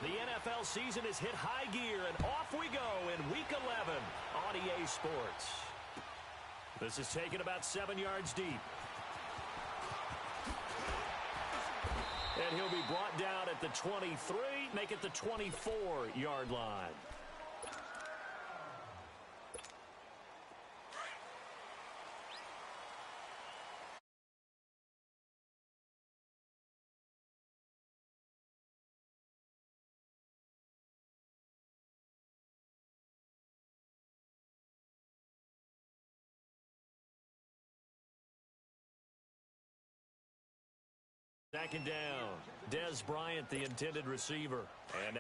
The NFL season has hit high gear, and off we go in Week 11 on EA Sports. This is taken about 7 yards deep. And he'll be brought down at the 23, make it the 24-yard line. Second down. Dez Bryant, the intended receiver. And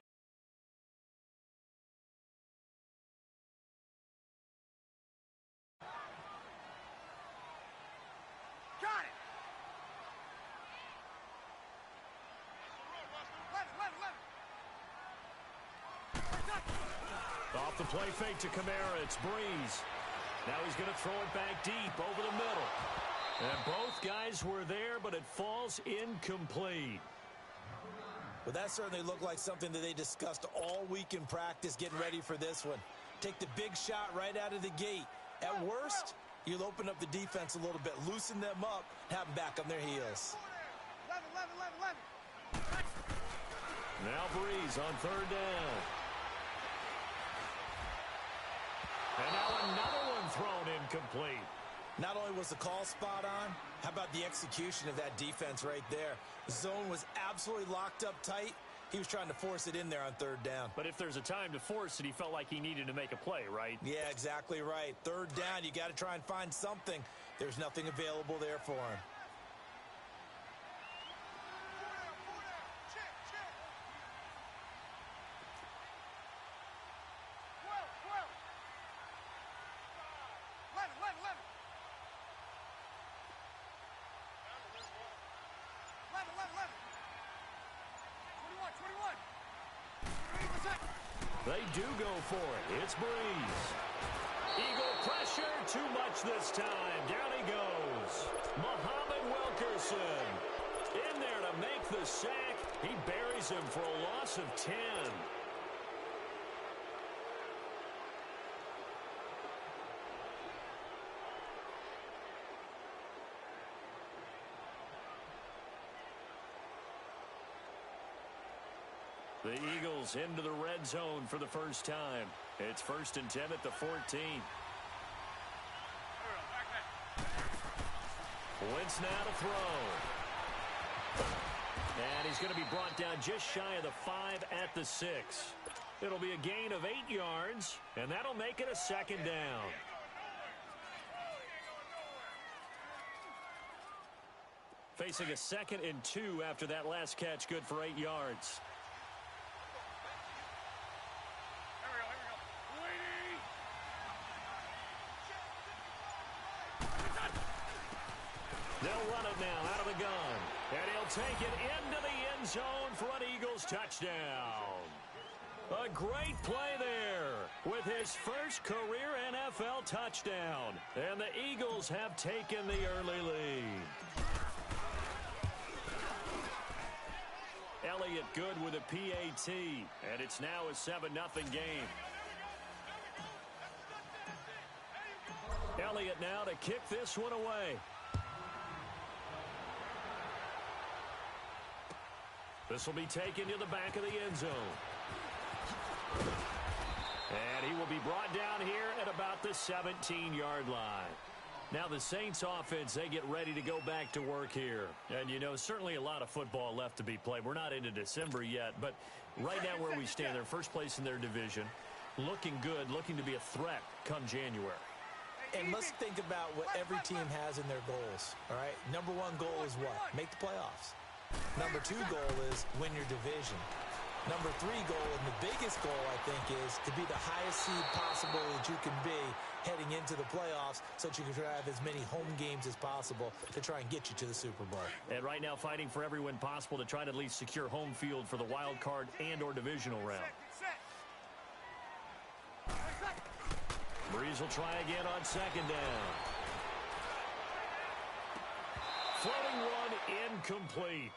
got it. Off the play fake to Kamara, it's Breeze. Now he's going to throw it back deep over the middle. And both guys were there, but it falls incomplete. Well, that certainly looked like something that they discussed all week in practice getting ready for this one. Take the big shot right out of the gate. At worst, you'll open up the defense a little bit, loosen them up, have them back on their heels. 11. Now Breeze on third down. And now another one thrown incomplete. Not only was the call spot on, how about the execution of that defense right there? The zone was absolutely locked up tight. He was trying to force it in there on third down. But if there's a time to force it, he felt like he needed to make a play, right? Yeah, exactly right. Third down, you got to try and find something. There's nothing available there for him. They do go for it. It's Breeze. Eagle pressure, too much this time. Down he goes. Muhammad Wilkerson in there to make the sack. He buries him for a loss of 10. The Eagles into the red zone for the first time. It's 1st and 10 at the 14. Wentz now to throw. And he's going to be brought down just shy of the 5 at the 6. It'll be a gain of 8 yards, and that'll make it a second down. Facing a 2nd and 2 after that last catch, good for 8 yards. They'll run it now out of the gun. And he'll take it into the end zone for an Eagles touchdown. A great play there with his first career NFL touchdown. And the Eagles have taken the early lead. Elliott good with a PAT. And it's now a 7-0 game. Elliott now to kick this one away. This will be taken to the back of the end zone. And he will be brought down here at about the 17-yard line. Now the Saints offense, they get ready to go back to work here. And, you know, certainly a lot of football left to be played. We're not into December yet, but right now where we stand, they're first place in their division. Looking good, looking to be a threat come January. And let's think about what every team has in their goals, all right? Number one goal is what? Make the playoffs. Number 2 goal is win your division. Number 3 goal, and the biggest goal, I think, is to be the highest seed possible that you can be heading into the playoffs so that you can have as many home games as possible to try and get you to the Super Bowl. And right now fighting for every win possible to try to at least secure home field for the wild card and or divisional round. Breeze will try again on 2nd down. Floating one incomplete.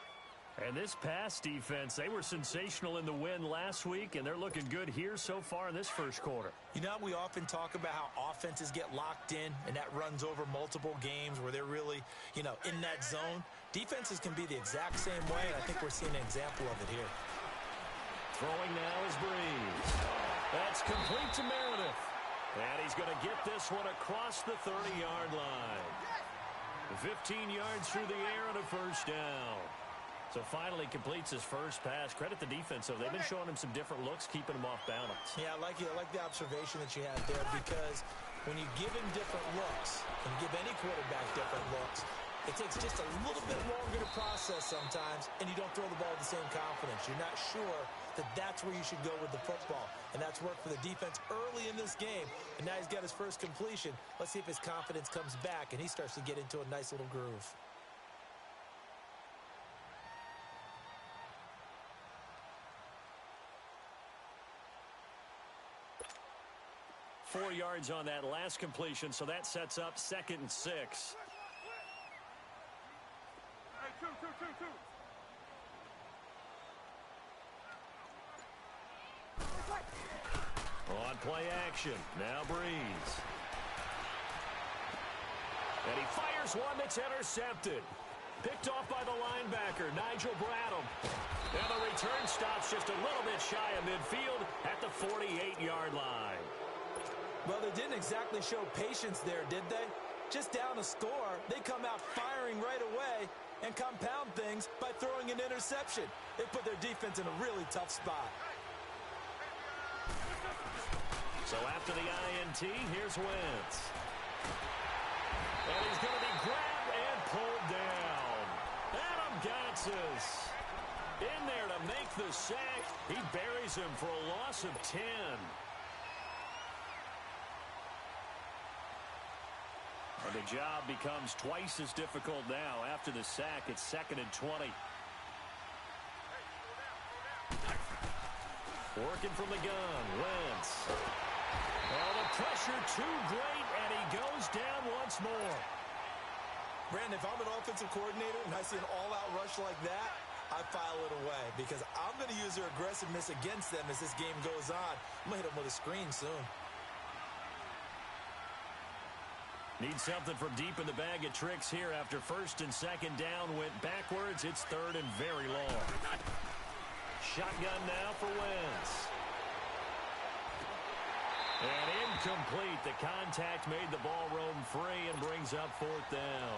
And this pass defense, they were sensational in the win last week, and they're looking good here so far in this first quarter. You know, we often talk about how offenses get locked in, and that runs over multiple games where they're really, in that zone. Defenses can be the exact same way, and I think we're seeing an example of it here. Throwing now is Breeze. That's complete to Meredith. And he's going to get this one across the 30-yard line. 15 yards through the air and a first down. So finally completes his first pass. Credit the defense, though. They've been showing him some different looks, keeping him off balance. Yeah, I like the observation that you had there, because when you give him different looks, and give any quarterback different looks, it takes just a little bit longer to process sometimes, and you don't throw the ball with the same confidence. You're not sure that that's where you should go with the football, and that's worked for the defense early in this game, and now he's got his first completion. Let's see if his confidence comes back, and he starts to get into a nice little groove. Four yards on that last completion, so that sets up 2nd and 6. On play action, now Breeze. And he fires one that's intercepted. Picked off by the linebacker, Nigel Bradham. And the return stops just a little bit shy of midfield at the 48-yard line. Well, they didn't exactly show patience there, did they? Just down a score, they come out firing right away and compound things by throwing an interception. They put their defense in a really tough spot. So after the INT, here's Wentz. And he's going to be grabbed and pulled down. Adam Gotsis in there to make the sack. He buries him for a loss of 10. And the job becomes twice as difficult now. After the sack, it's 2nd and 20. Working from the gun, Wentz. Oh, the pressure too great, and he goes down once more. Brandon, if I'm an offensive coordinator and I see an all-out rush like that, I file it away, because I'm going to use their aggressiveness against them as this game goes on. I'm going to hit them with a screen soon. Need something from deep in the bag of tricks here after 1st and 2nd down went backwards. It's 3rd and very long. Shotgun now for Wentz. And incomplete. The contact made the ball roam free and brings up 4th down.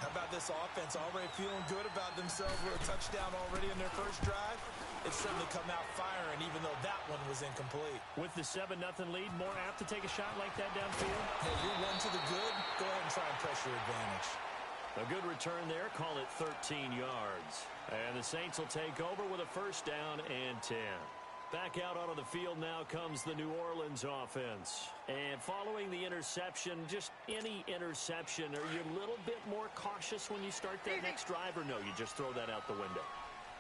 How about this offense already feeling good about themselves with a touchdown already in their first drive? It's certainly come out firing, even though that one was incomplete. With the 7-0 lead, more apt to take a shot like that downfield? Hey, you're one to the good. Go ahead and try and press your advantage. A good return there. Call it 13 yards. And the Saints will take over with a first down and 10. Back out onto the field now comes the New Orleans offense. And following the interception, just any interception, are you a little bit more cautious when you start that next drive, or no, you just throw that out the window?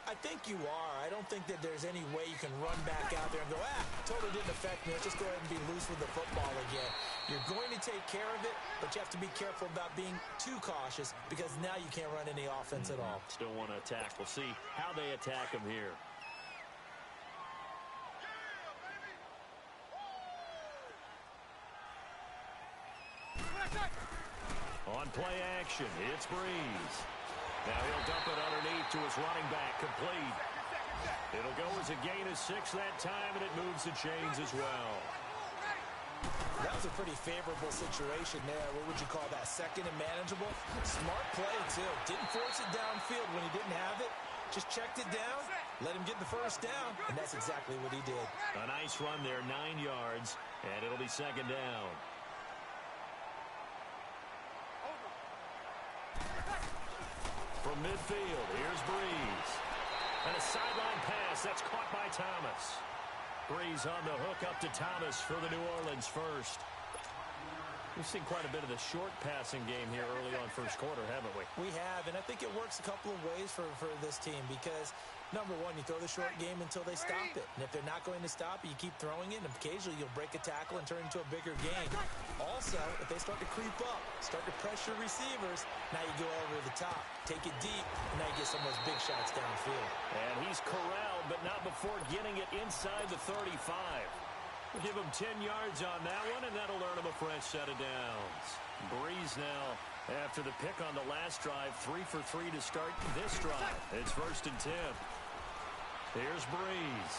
I think you are. I don't think that there's any way you can run back out there and go, totally didn't affect me. Let's just go ahead and be loose with the football again. You're going to take care of it, but you have to be careful about being too cautious, because now you can't run any offense at all. Still want to attack. We'll see how they attack him here. On play action, it's Breeze. Now he'll dump it underneath to his running back, complete. It'll go as a gain of 6 that time, and it moves the chains as well. That was a pretty favorable situation there. What would you call that? 2nd and manageable? Smart play, too. Didn't force it downfield when he didn't have it. Just checked it down, let him get the first down, and that's exactly what he did. A nice run there, 9 yards, and it'll be 2nd down. From midfield, here's Breeze. And a sideline pass, that's caught by Thomas. Breeze on the hook up to Thomas for the New Orleans first. We've seen quite a bit of the short passing game here early on first quarter, haven't we? We have, and I think it works a couple of ways for this team because, number one, you throw the short game until they stop it. And if they're not going to stop it, you keep throwing it, and occasionally you'll break a tackle and turn it into a bigger game. Also, if they start to creep up, start to pressure receivers, now you go over the top, take it deep, and now you get some of those big shots downfield. And he's corralled, but not before getting it inside the 35. We'll give him 10 yards on that one, and that'll earn him a fresh set of downs. Breeze now, after the pick on the last drive, 3 for 3 to start this drive. It's 1st and 10. Here's Breeze.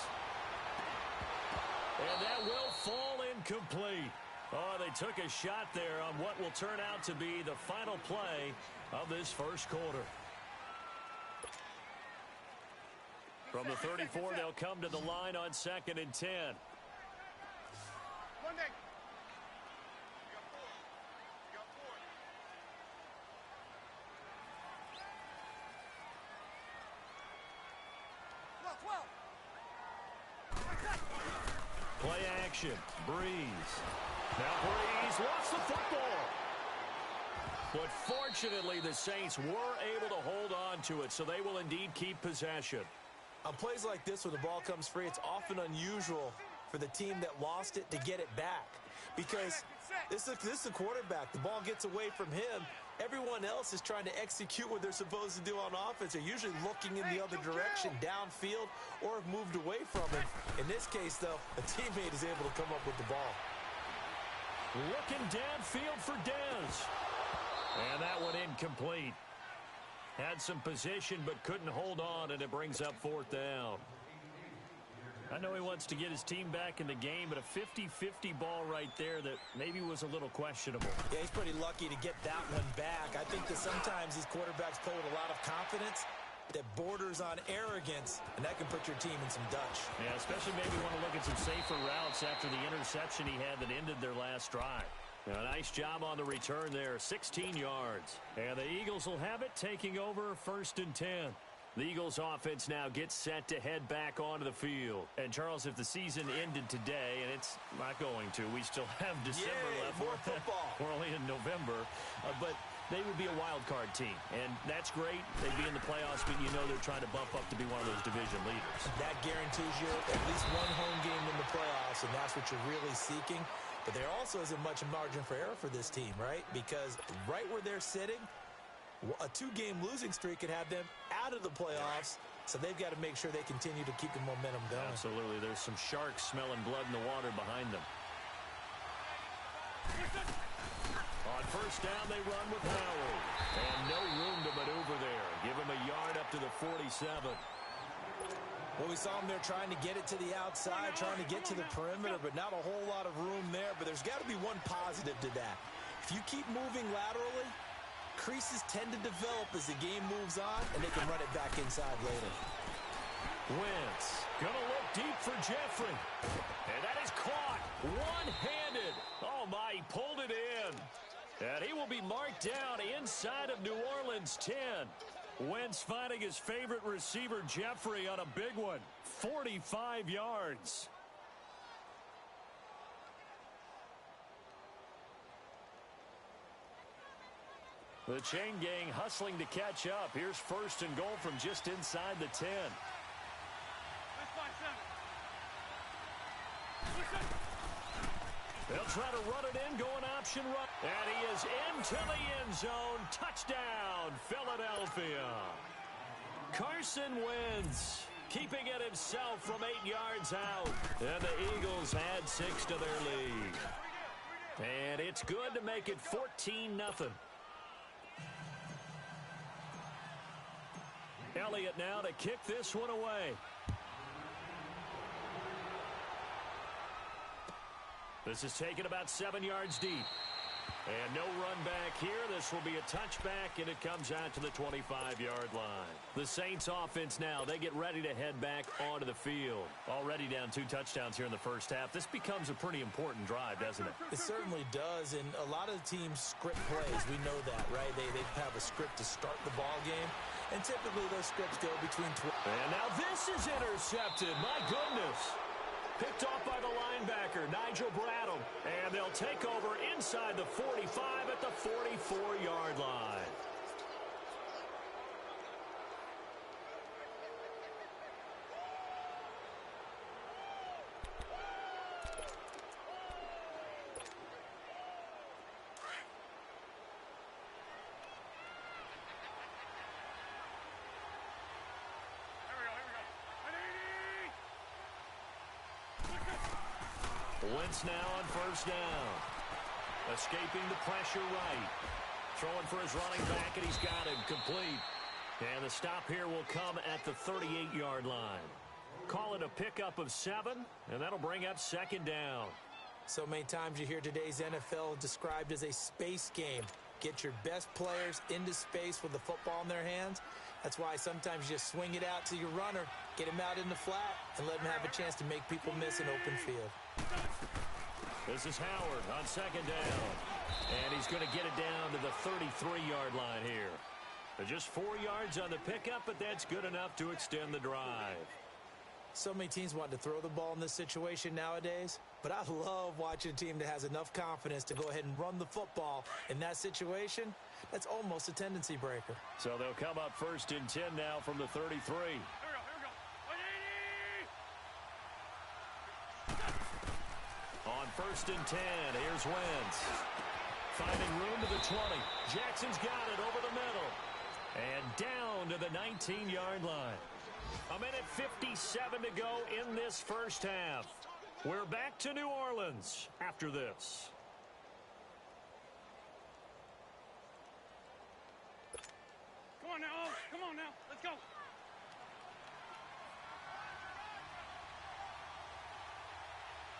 And that will fall incomplete. Oh, they took a shot there on what will turn out to be the final play of this first quarter. From the 34, they'll come to the line on 2nd and 10. Play action. Breeze. Now Breeze lost the football. But fortunately, the Saints were able to hold on to it, so they will indeed keep possession. On plays like this where the ball comes free, it's often unusual for the team that lost it to get it back. Because this is a quarterback. The ball gets away from him. Everyone else is trying to execute what they're supposed to do on offense. They're usually looking in the other direction, downfield, or have moved away from him. In this case, though, a teammate is able to come up with the ball. Looking downfield for Dez. And that one incomplete. Had some position but couldn't hold on, and it brings up 4th down. I know he wants to get his team back in the game, but a 50-50 ball right there that maybe was a little questionable. Yeah, he's pretty lucky to get that one back. I think that sometimes these quarterbacks play with a lot of confidence that borders on arrogance, and that can put your team in some Dutch. Yeah, especially maybe want to look at some safer routes after the interception he had that ended their last drive. A nice job on the return there, 16 yards. And the Eagles will have it, taking over 1st and 10. The Eagles offense now gets set to head back onto the field. And, Charles, if the season ended today, and it's not going to, we still have December left. More football. We're only in November. But they would be a wild card team. And that's great. They'd be in the playoffs, but you know they're trying to bump up to be one of those division leaders. That guarantees you at least one home game in the playoffs, and that's what you're really seeking. But there also isn't much margin for error for this team, right? Because right where they're sitting, a 2-game losing streak could have them out of the playoffs, so they've got to make sure they continue to keep the momentum going. Absolutely. There's some sharks smelling blood in the water behind them. On 1st down, they run with Howard. And no room to maneuver there. Give him a yard up to the 47. Well, we saw him there trying to get it to the outside, trying to get to the perimeter, but not a whole lot of room there. But there's got to be one positive to that. If you keep moving laterally, creases tend to develop as the game moves on, and they can run it back inside later. Wentz gonna look deep for Jeffrey. And that is caught one-handed. Oh, my, he pulled it in. And he will be marked down inside of New Orleans 10. Wentz finding his favorite receiver, Jeffrey, on a big one. 45 yards. The chain gang hustling to catch up. Here's 1st and goal from just inside the 10. They'll try to run it in, going option run. And he is into the end zone. Touchdown, Philadelphia. Carson Wentz keeping it himself from 8 yards out. And the Eagles add 6 to their lead. And it's good to make it 14-0. Elliott now to kick this one away. This is taken about 7 yards deep. And no run back here. This will be a touchback, and it comes out to the 25-yard line. The Saints offense now, they get ready to head back onto the field. Already down 2 touchdowns here in the first half. This becomes a pretty important drive, doesn't it? It certainly does, and a lot of the teams script plays. We know that, right? They have a script to start the ball game, and typically those scripts go between 12. And now this is intercepted. My goodness. Picked off by the linebacker, Nigel Bradham. And they'll take over inside the 45 at the 44-yard line. Wentz now on first down. Escaping the pressure right. Throwing for his running back, and he's got him complete. And the stop here will come at the 38-yard line. Call it a pickup of 7, and that'll bring up second down. So many times you hear today's NFL described as a space game. Get your best players into space with the football in their hands. That's why sometimes you just swing it out to your runner, get him out in the flat, and let him have a chance to make people miss an open field. This is Howard on second down. And he's going to get it down to the 33-yard line here. Just 4 yards on the pickup, but that's good enough to extend the drive. So many teams want to throw the ball in this situation nowadays, but I love watching a team that has enough confidence to go ahead and run the football. In that situation, that's almost a tendency breaker. So they'll come up first and 10 now from the 33. Here we go. On first and 10, here's Wentz. Finding room to the 20. Jackson's got it over the middle. And down to the 19-yard line. A minute 57 to go in this first half. We're back to New Orleans after this. Come on now. Come on now. Let's go.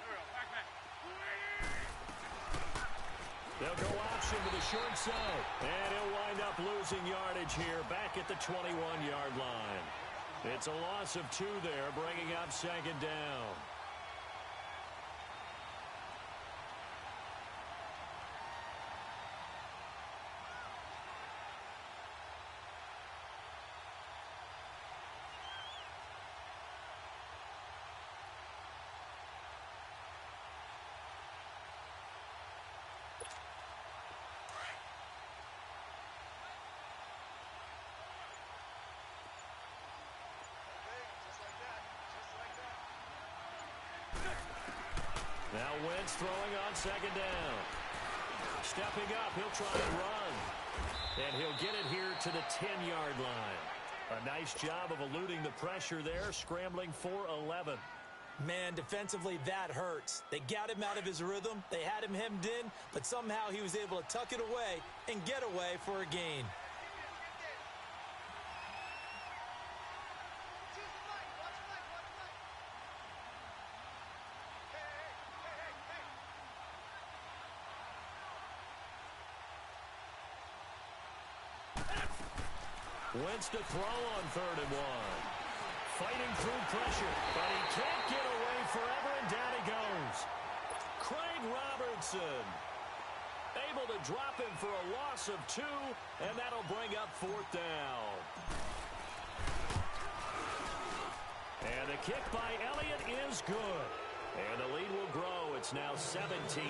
There we go. Back. They'll go option to the short side. And he'll wind up losing yardage here back at the 21-yard line. It's a loss of 2 there, bringing up second down. Now Wentz throwing on second down. Stepping up, he'll try and run. And he'll get it here to the 10-yard line. A nice job of eluding the pressure there, scrambling for 11. Man, defensively, that hurts. They got him out of his rhythm. They had him hemmed in, but somehow he was able to tuck it away and get away for a gain. Wentz to throw on 3rd and 1. Fighting through pressure, but he can't get away forever, and down he goes. Craig Robertson able to drop him for a loss of 2, and that'll bring up 4th down. And the kick by Elliott is good. And the lead will grow. It's now 17-0.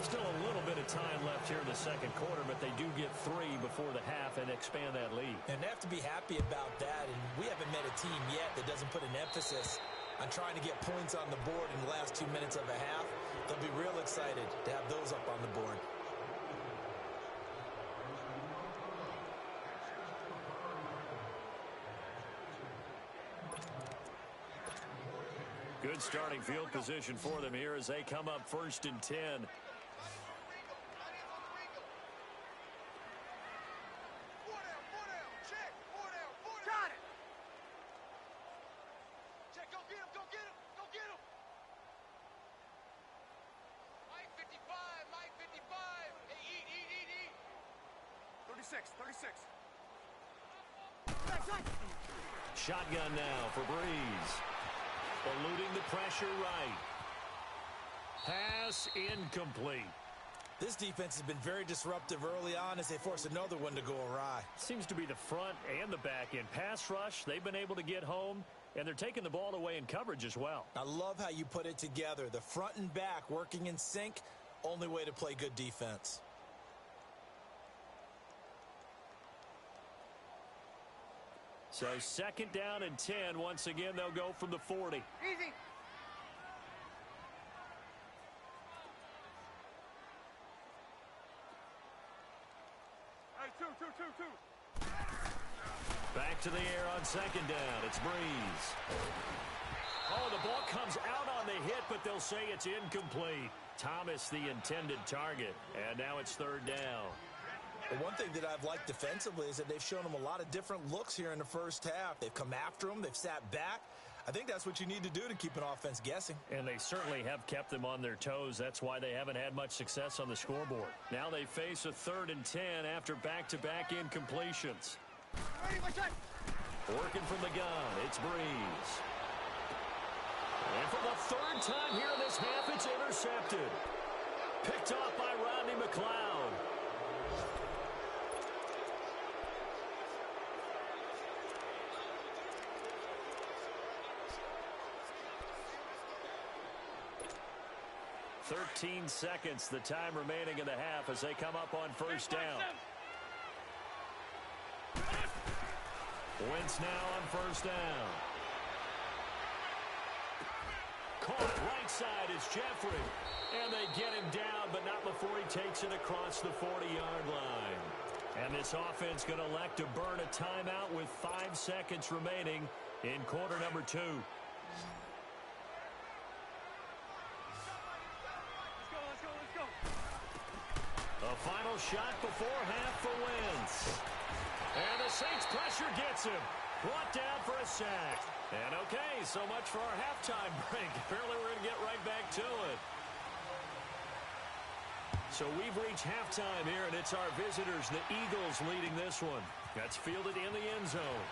Still a little bit of time left here in the second quarter, but they do get 3 before the half and expand that lead. And they have to be happy about that, and we haven't met a team yet that doesn't put an emphasis on trying to get points on the board in the last 2 minutes of a half. They'll be real excited to have those up on the board. Good starting field position for them here as they come up first and 10. Shotgun now for Breeze. Eluding the pressure right. Pass incomplete. This defense has been very disruptive early on as they force another one to go awry. Seems to be the front and the back end. Pass rush, they've been able to get home. and they're taking the ball away in coverage as well. I love how you put it together. The front and back working in sync, only way to play good defense. So second down and 10. Once again, they'll go from the 40. Easy. Hey, two. Back to the air on second down. It's Breeze. Oh, the ball comes out on the hit, but they'll say it's incomplete. Thomas, the intended target. And now it's third down. Well, one thing that I've liked defensively is that they've shown them a lot of different looks here in the first half. They've come after them. They've sat back. I think that's what you need to do to keep an offense guessing. And they certainly have kept them on their toes. That's why they haven't had much success on the scoreboard. Now they face a 3rd and 10 after back-to-back incompletions. Ready, my shot. Working from the gun, it's Breeze. And for the 3rd time here in this half, it's intercepted. Picked off by Rodney McLeod. "13 seconds, the time remaining in the half as they come up on first down. Wentz now on first down. Caught right side is Jeffrey. And they get him down, but not before he takes it across the 40-yard line. And this offense going to elect to burn a timeout with 5 seconds remaining in quarter number 2. Let's go. A final shot before half for Wentz. And the Saints pressure gets him. Brought down for a sack. And okay, so much for our halftime break. Apparently we're going to get right back to it. So we've reached halftime here, and it's our visitors, the Eagles, leading this one. That's fielded in the end zone.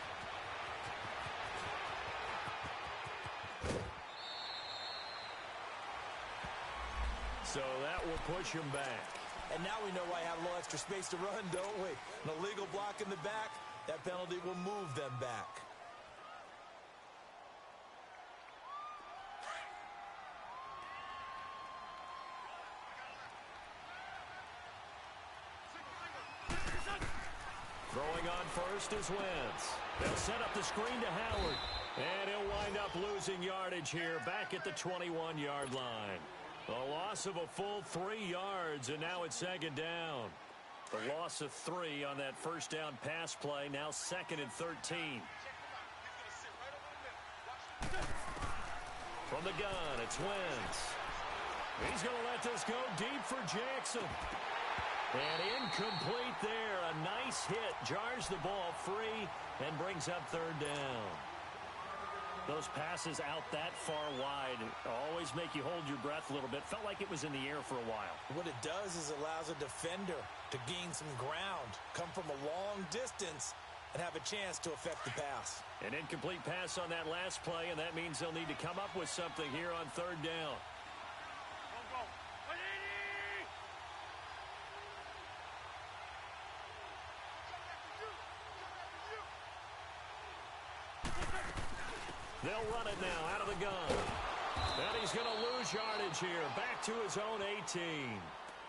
So that will push him back. And now we know why I have a little extra space to run, don't we? An illegal block in the back, that penalty will move them back. Throwing on first is Wentz. They'll set up the screen to Howard. And he'll wind up losing yardage here back at the 21-yard line. A loss of a full 3 yards, and now it's second down. The loss of 3 on that first down pass play, now 2nd and 13. From the gun, it's Wentz. He's going to let this go deep for Jackson. And incomplete there. A nice hit. Jars the ball free and brings up third down. Those passes out that far wide always make you hold your breath a little bit. Felt like it was in the air for a while. What it does is it allows a defender to gain some ground, come from a long distance, and have a chance to affect the pass. An incomplete pass on that last play, and that means they'll need to come up with something here on third down. Go. They'll run it now out of the gun. And he's going to lose yardage here. Back to his own 18.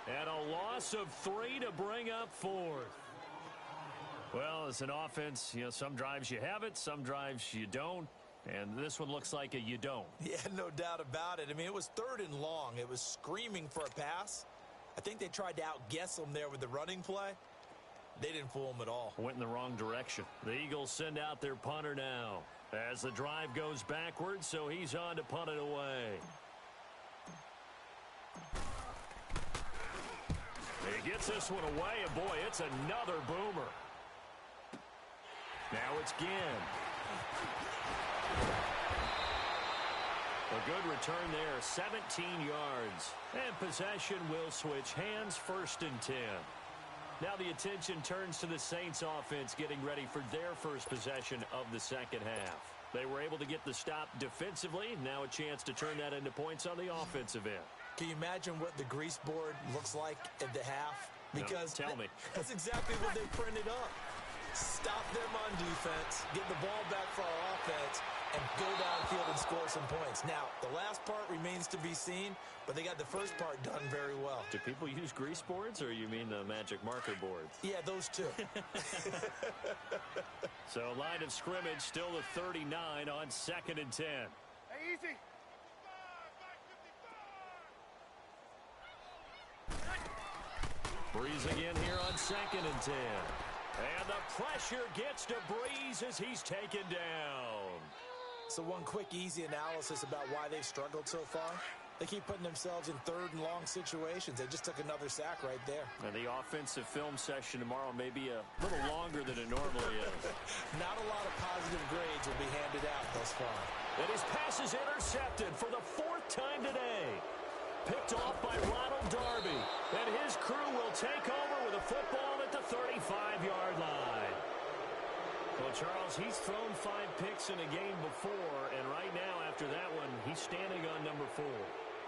And a loss of 3 to bring up 4th. Well, as an offense, you know, some drives you have it, some drives you don't. And this one looks like a you don't. Yeah, no doubt about it. I mean, it was 3rd and long. It was screaming for a pass. I think they tried to outguess them there with the running play. They didn't fool them at all. Went in the wrong direction. The Eagles send out their punter now as the drive goes backwards, so he's on to punt it away. He gets this one away, and boy, it's another boomer. Now it's Ginn. A good return there, 17 yards. And possession will switch hands, 1st and 10. Now the attention turns to the Saints offense getting ready for their first possession of the second half. They were able to get the stop defensively. Now a chance to turn that into points on the offensive end. Can you imagine what the grease board looks like at the half? Because no, tell me. That's exactly what they printed up. Stop them on defense, get the ball back for our offense, and go downfield and score some points. Now, the last part remains to be seen, but they got the first part done very well. Do people use grease boards, or you mean the magic marker boards? Yeah, those two. So line of scrimmage still the 39 on 2nd and 10. Hey, easy. Breeze again here on 2nd and 10. And the pressure gets to Breeze as he's taken down. So one quick, easy analysis about why they've struggled so far. They keep putting themselves in 3rd and long situations. They just took another sack right there. And the offensive film session tomorrow may be a little longer than it normally is. Not a lot of positive grades will be handed out thus far. And his pass is intercepted for the 4th time today. Picked off by Ronald Darby. And his crew will take over with a football at the 35-yard line. Well, Charles, he's thrown 5 picks in a game before, and right now, after that one, he's standing on number 4.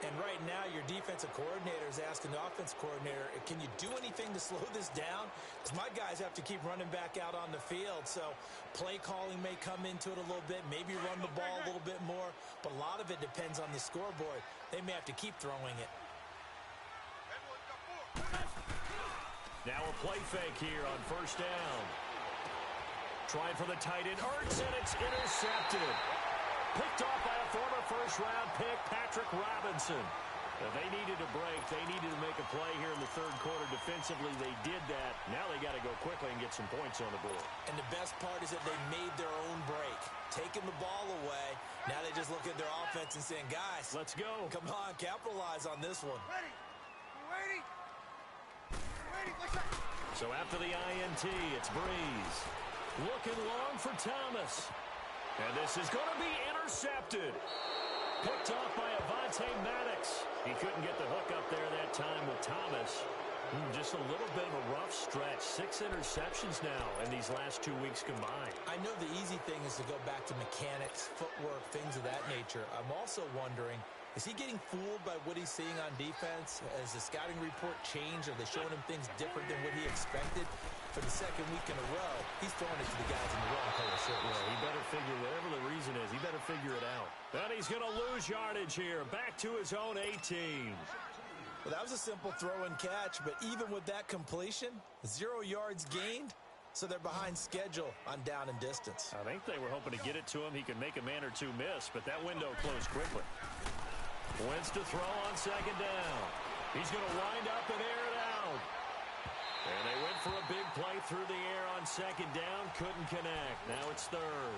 And right now, your defensive coordinator is asking the offense coordinator, can you do anything to slow this down? Because my guys have to keep running back out on the field. So play calling may come into it a little bit, maybe run the ball a little bit more. But a lot of it depends on the scoreboard. They may have to keep throwing it. Now a play fake here on 1st down. Trying for the tight end, Ertz, and it's intercepted. Picked off by a former 1st-round pick, Patrick Robinson. Now, they needed a break. They needed to make a play here in the 3rd quarter. Defensively, they did that. Now they got to go quickly and get some points on the board. And the best part is that they made their own break. Taking the ball away. Now they just look at their offense and saying, guys, let's go. Come on, capitalize on this one. Ready. We're waiting. So after the INT, it's Breeze. Looking long for Thomas. And this is going to be intercepted. Picked off by Avonte Maddox. He couldn't get the hook up there that time with Thomas. Just a little bit of a rough stretch. 6 interceptions now in these last 2 weeks combined. I know the easy thing is to go back to mechanics, footwork, things of that nature. I'm also wondering, is he getting fooled by what he's seeing on defense? Has the scouting report changed? Are they showing him things different than what he expected? For the 2nd week in a row, he's throwing it to the guys in the wrong color shirt. Yeah, he better figure, whatever the reason is, he better figure it out. And he's going to lose yardage here, back to his own 18. Well, that was a simple throw and catch, but even with that completion, 0 yards gained, so they're behind schedule on down and distance. I think they were hoping to get it to him. He could make a man or two miss, but that window closed quickly. Wentz to throw on 2nd down. He's going to wind up and air it out. And they went for a big play through the air on 2nd down. Couldn't connect. Now it's 3rd.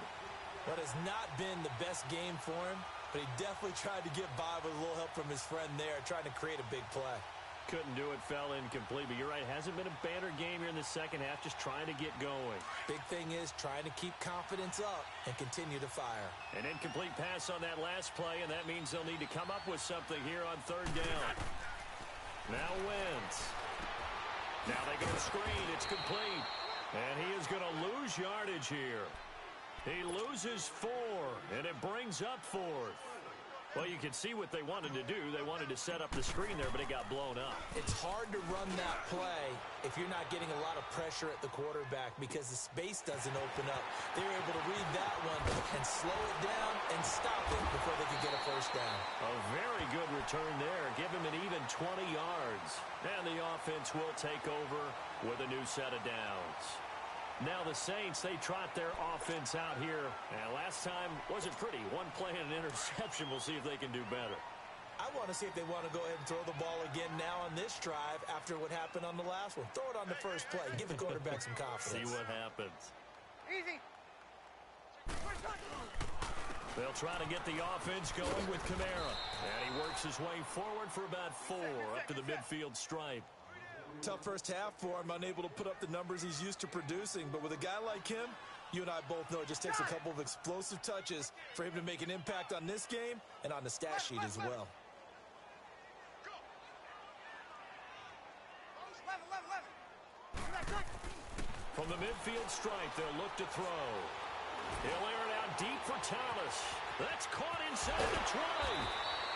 What has not been the best game for him, but he definitely tried to get by with a little help from his friend there, trying to create a big play. Couldn't do it, fell incomplete. But you're right, hasn't been a banner game here in the 2nd half, just trying to get going. Big thing is trying to keep confidence up and continue to fire. An incomplete pass on that last play, and that means they'll need to come up with something here on 3rd down. Now Wentz. Now they go screen. It's complete. And he is going to lose yardage here. He loses 4, and it brings up 4th. Well, you can see what they wanted to do. They wanted to set up the screen there, but it got blown up. It's hard to run that play if you're not getting a lot of pressure at the quarterback because the space doesn't open up. They were able to read that one and slow it down and stop it before they could get a 1st down. A very good return there. Give him an even 20 yards. And the offense will take over with a new set of downs. Now the Saints, they trot their offense out here. And last time wasn't pretty. One play and an interception. We'll see if they can do better. I want to see if they want to go ahead and throw the ball again now on this drive after what happened on the last one. Throw it on the first play. Give the quarterback some confidence. See what happens. Easy. They'll try to get the offense going with Kamara. And he works his way forward for about 4 up to the midfield stripe. Tough first half for him, unable to put up the numbers he's used to producing. But with a guy like him, you and I both know it just takes a couple of explosive touches for him to make an impact on this game and on the stat sheet as well. From the midfield stripe, they'll look to throw. He'll air it out deep for Thomas. That's caught inside the 20.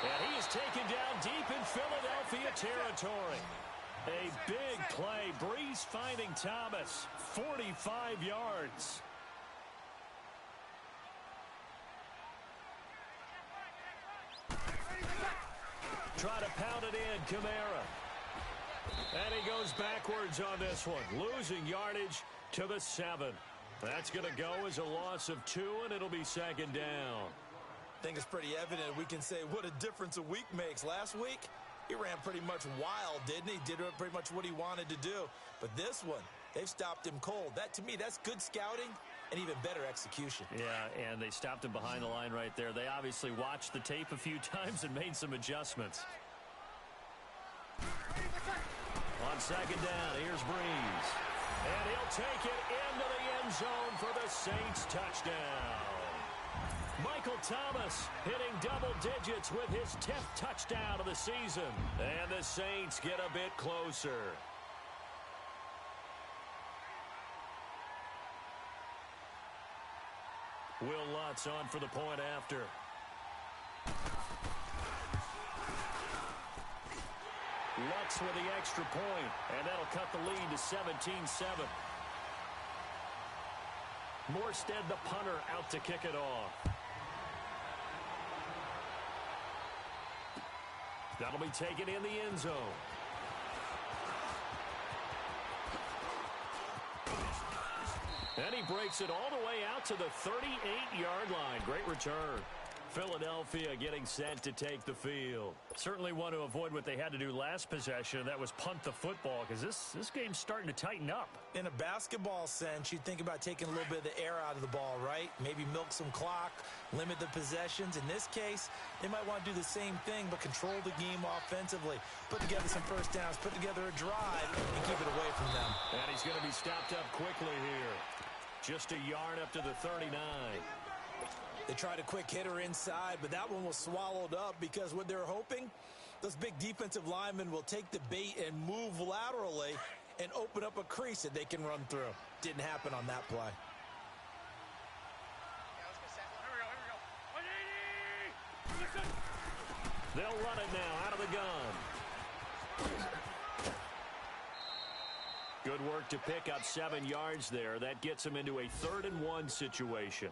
And he is taken down deep in Philadelphia territory. A big play. Breeze finding Thomas. 45 yards. try to pound it in, Kamara. And he goes backwards on this one, losing yardage to the 7. That's going to go as a loss of 2, and it'll be second down. I think it's pretty evident we can say what a difference a week makes. Last week, he ran pretty much wild, didn't he? Did pretty much what he wanted to do. But this one, they've stopped him cold. That, to me, that's good scouting and even better execution. Yeah, and they stopped him behind the line right there. They obviously watched the tape a few times and made some adjustments. On second down, here's Breeze. And he'll take it into the end zone for the Saints touchdown. Michael Thomas hitting double digits with his 10th touchdown of the season. And the Saints get a bit closer. Will Lutz on for the point after. Lutz with the extra point, and that'll cut the lead to 17-7. Morstead, the punter, out to kick it off. That'll be taken in the end zone. And he breaks it all the way out to the 38-yard line. Great return. Philadelphia getting set to take the field. Certainly want to avoid what they had to do last possession. That was punt the football, because this game's starting to tighten up. In a basketball sense, you think about taking a little bit of the air out of the ball, right? Maybe milk some clock, limit the possessions. In this case, they might want to do the same thing, but control the game offensively. Put together some first downs, put together a drive, and keep it away from them. And he's going to be stopped up quickly here. Just a yard up to the 39. They tried a quick hitter inside, but that one was swallowed up because what they're hoping, those big defensive linemen will take the bait and move laterally and open up a crease that they can run through. Didn't happen on that play. They'll run it now out of the gun. Good work to pick up 7 yards there. That gets them into a 3rd and 1 situation.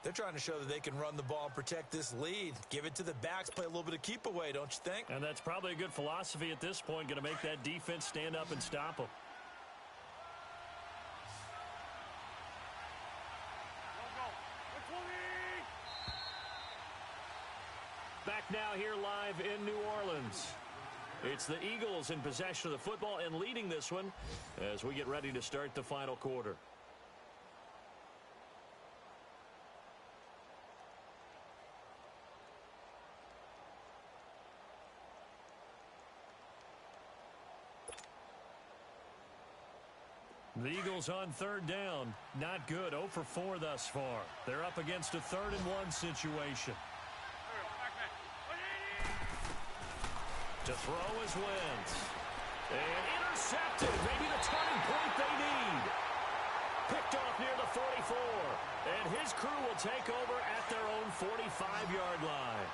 They're trying to show that they can run the ball and protect this lead. Give it to the backs, play a little bit of keep away, don't you think? And that's probably a good philosophy at this point, going to make that defense stand up and stop them. Back now here live in New Orleans. It's the Eagles in possession of the football and leading this one as we get ready to start the final quarter. The Eagles on 3rd down. Not good. 0 for 4 thus far. They're up against a 3rd and 1 situation. To throw is Wentz. And intercepted. Maybe the turning point they need. Picked off near the 44. And his crew will take over at their own 45-yard line.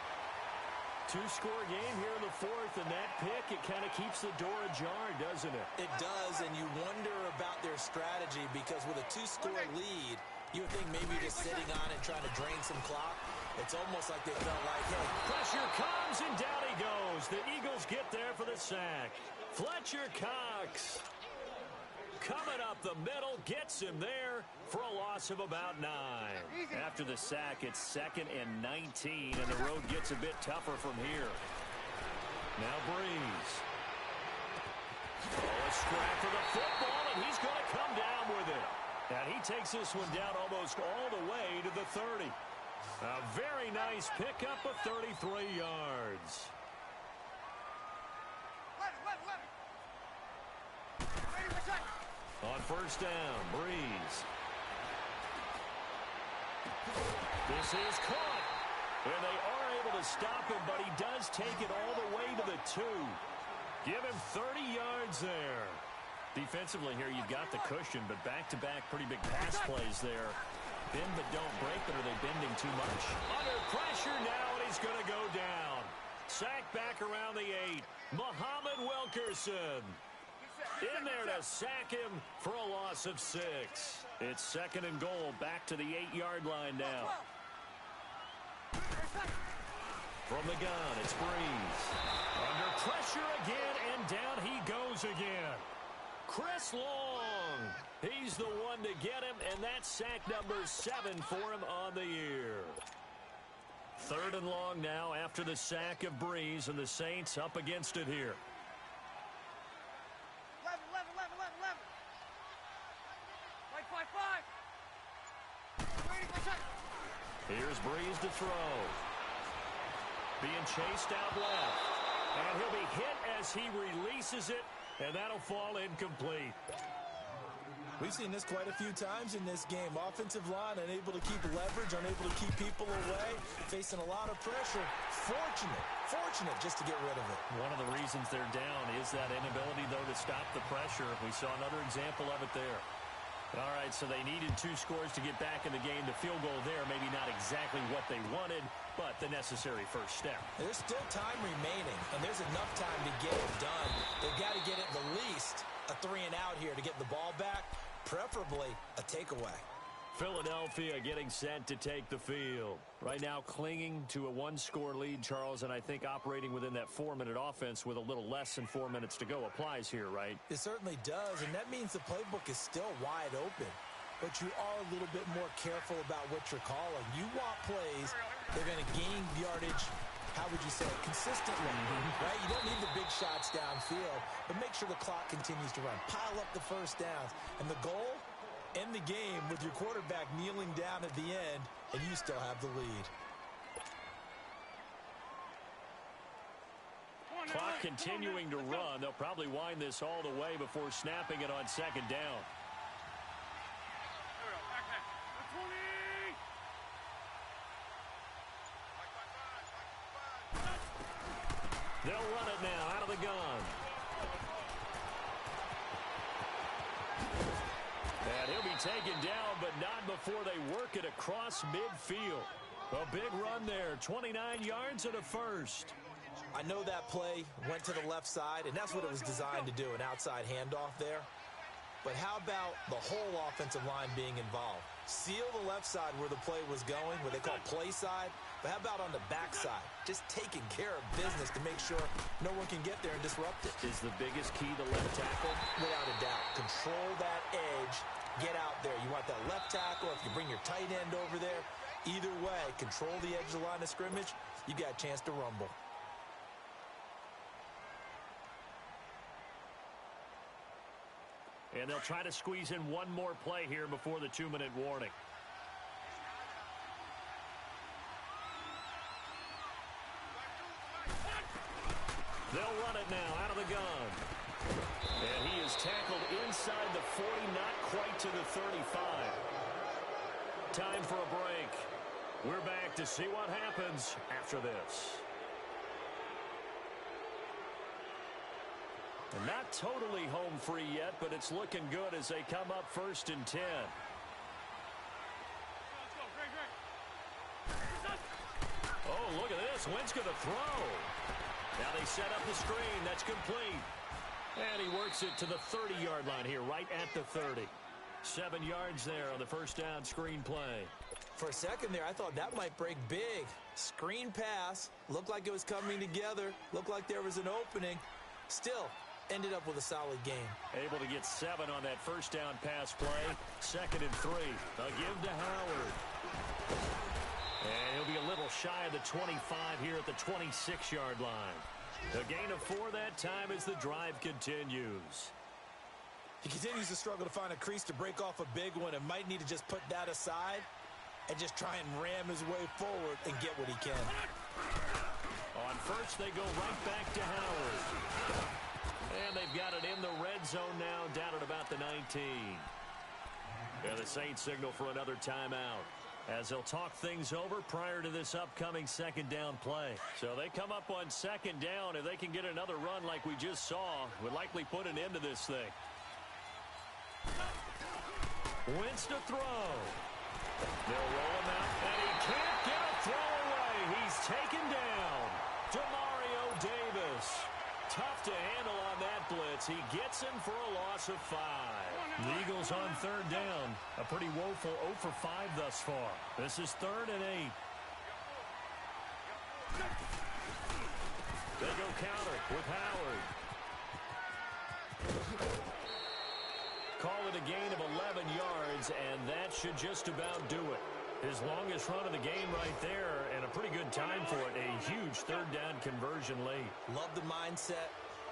2-score game here in the 4th, and that pick, it kind of keeps the door ajar, doesn't it? It does, and you wonder about their strategy because with a 2-score lead, you would think maybe just sitting on it, trying to drain some clock. It's almost like they felt like, hey. Pressure comes, and down he goes. The Eagles get there for the sack. Fletcher Cox coming up the middle, gets him there for a loss of about 9. After the sack, it's 2nd and 19, and the road gets a bit tougher from here. Now Breeze. Oh, a scrap for the football, and he's going to come down with it. And he takes this one down almost all the way to the 30. A very nice pickup of 33 yards. On 1st down, Breeze. This is caught. And they are able to stop him, but he does take it all the way to the 2. Give him 30 yards there. Defensively here, you've got the cushion, but back-to-back pretty big pass plays there. Bend but don't break, but are they bending too much? Under pressure now, and he's going to go down. Sack back around the 8. Muhammad Wilkerson in there to sack him for a loss of 6. It's 2nd and goal, back to the 8-yard line now. From the gun, it's Breeze. Under pressure again, and down he goes again. Chris Long. He's the one to get him, and that's sack number 7 for him on the year. 3rd and long now after the sack of Breeze, and the Saints up against it here. 11. Fight. Here's Breeze to throw. Being chased out left. And he'll be hit as he releases it, and that'll fall incomplete. We've seen this quite a few times in this game. Offensive line unable to keep leverage, unable to keep people away, facing a lot of pressure. Fortunate just to get rid of it. One of the reasons they're down is that inability, though, to stop the pressure. We saw another example of it there. All right, so they needed 2 scores to get back in the game. The field goal there, maybe not exactly what they wanted, but the necessary first step. There's still time remaining, and there's enough time to get it done. They've got to get it the least a 3-and-out here to get the ball back, preferably a takeaway. Philadelphia getting set to take the field. Right now clinging to a 1-score lead, Charles, and I think operating within that 4-minute offense with a little less than 4 minutes to go applies here, right? It certainly does, and that means the playbook is still wide open. But you are a little bit more careful about what you're calling. You want plays that are going to gain yardage, how would you say it, consistently, right? You don't need the big shots downfield, but make sure the clock continues to run. Pile up the first downs. And the goal? End the game with your quarterback kneeling down at the end, and you still have the lead. Clock continuing to run. They'll probably wind this all the way before snapping it on 2nd down. They'll run it now out of the gun. And he'll be taken down, but not before they work it across midfield. A big run there, 29 yards and a first. I know that play went to the left side, and that's what it was designed to do, an outside handoff there. But how about the whole offensive line being involved? Seal the left side where the play was going, what they call play side. But how about on the backside? Just taking care of business to make sure no one can get there and disrupt it. Is the biggest key the left tackle? Without a doubt. Control that edge. Get out there. You want that left tackle. If you bring your tight end over there, either way, control the edge of the line of scrimmage, you got a chance to rumble. And they'll try to squeeze in one more play here before the 2-minute warning. They'll run it now out of the gun. And he is tackled inside the 40, not quite to the 35. Time for a break. We're back to see what happens after this. And not totally home free yet, but it's looking good as they come up 1st and 10. Oh, look at this. Wentz going to throw. Now they set up the screen. That's complete. And he works it to the 30-yard line here, right at the 30. 7 yards there on the first down screen play. For a second there, I thought that might break big. Screen pass. Looked like it was coming together. Looked like there was an opening. Still, ended up with a solid game. Able to get 7 on that first down pass play. 2nd and 3. A give to Howard. And he'll be a little shy of the 25 here at the 26-yard line. A gain of 4 that time as the drive continues. He continues to struggle to find a crease to break off a big one and might need to just put that aside and just try and ram his way forward and get what he can. On first, they go right back to Howard. And they've got it in the red zone now, down at about the 19. And the Saints signal for another timeout as they'll talk things over prior to this upcoming 2nd down play. So they come up on 2nd down. If they can get another run like we just saw, would likely put an end to this thing. Wentz to throw. They'll roll him out, and he can't get a throw away. He's taken down. Demario Davis. Tough to handle on that blitz. He gets him for a loss of 5. The Eagles on 3rd down. A pretty woeful 0 for 5 thus far. This is 3rd and 8. They go counter with Howard. Call it a gain of 11 yards, and that should just about do it. His longest run of the game right there, and a pretty good time for it. A huge third down conversion late. Love the mindset.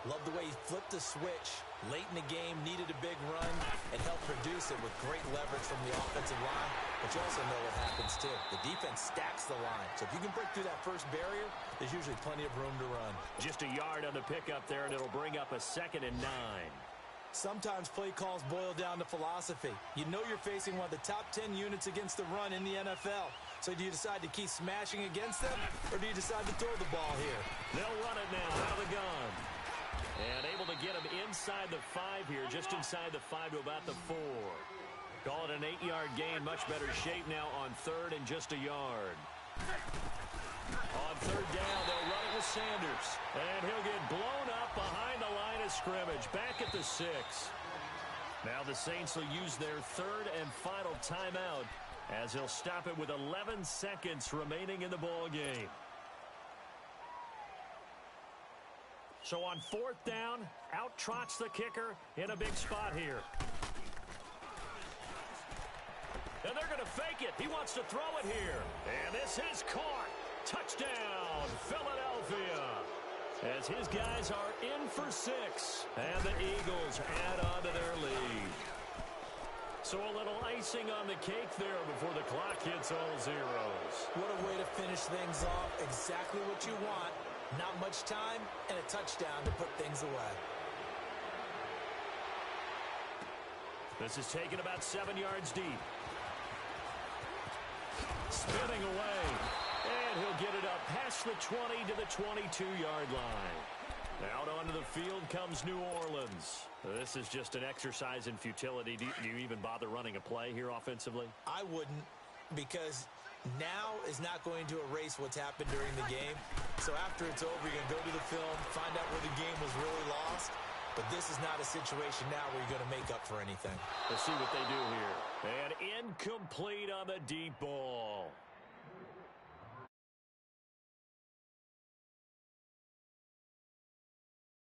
Love the way he flipped the switch. Late in the game, needed a big run, and helped produce it with great leverage from the offensive line. But you also know what happens, too. The defense stacks the line. So if you can break through that first barrier, there's usually plenty of room to run. Just a yard on the pickup there, and it'll bring up a 2nd and 9. Sometimes play calls boil down to philosophy. You know you're facing one of the top 10 units against the run in the NFL. So do you decide to keep smashing against them, or do you decide to throw the ball here? They'll run it now out of the gun. And able to get him inside the 5 here, just inside the 5 to about the 4. Call it an 8-yard gain, much better shape now on 3rd and just a yard. On 3rd down, they'll run it with Sanders. And he'll get blown up behind the line of scrimmage, back at the 6. Now the Saints will use their 3rd and final timeout as he'll stop it with 11 seconds remaining in the ball game. So on 4th down, out trots the kicker in a big spot here. And they're going to fake it. He wants to throw it here. And this is caught. Touchdown, Philadelphia. As his guys are in for 6. And the Eagles add on to their lead. So a little icing on the cake there before the clock hits all zeros. What a way to finish things off. Exactly what you want. Not much time and a touchdown to put things away. This is taken about 7 yards deep. Spinning away. And he'll get it up past the 20 to the 22-yard line. Out onto the field comes New Orleans. This is just an exercise in futility. Do you even bother running a play here offensively? I wouldn't, because now is not going to erase what's happened during the game. So after it's over, you're going to go to the film, find out where the game was really lost. But this is not a situation now where you're going to make up for anything. Let's see what they do here. And incomplete on the deep ball.